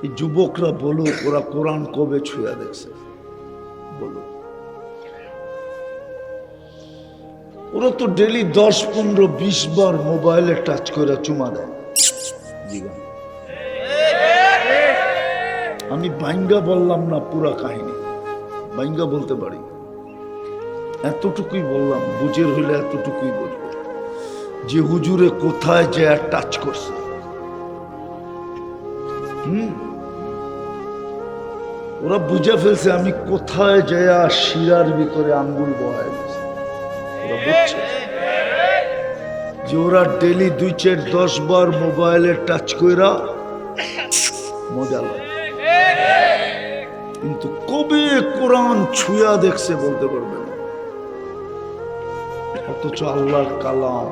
এই যুবকরা বলুক ওরা কোরআন কবে ছুঁয়া দেখছে, বলুক। ওরা তো ডেলি 10, 15, 20 বার মোবাইলে টাচ করে চুমা দেয়। আমি বাইঙ্গা বললাম না, পুরা কাহিনী বাইঙ্গা বলতে পারি, এতটুকুই বললাম, বুঝের হইলে এতটুকুই বুঝবে যে হুজুরে কোথায় যে টাচ করছে। ওরা বুঝে ফেলছে আমি কোথায় যায় শিরার ভিতরে আঙ্গুল বহায় দিয়েছি। ওরা বুঝছে যে ওরা ডেলি 2, 4, 10 বার মোবাইলে টাচ কইরা মজা লাগে, কিন্তু কবে কোরআন ছুঁয়া দেখছে বলতে পারবে না। অথচ আল্লাহর কালাম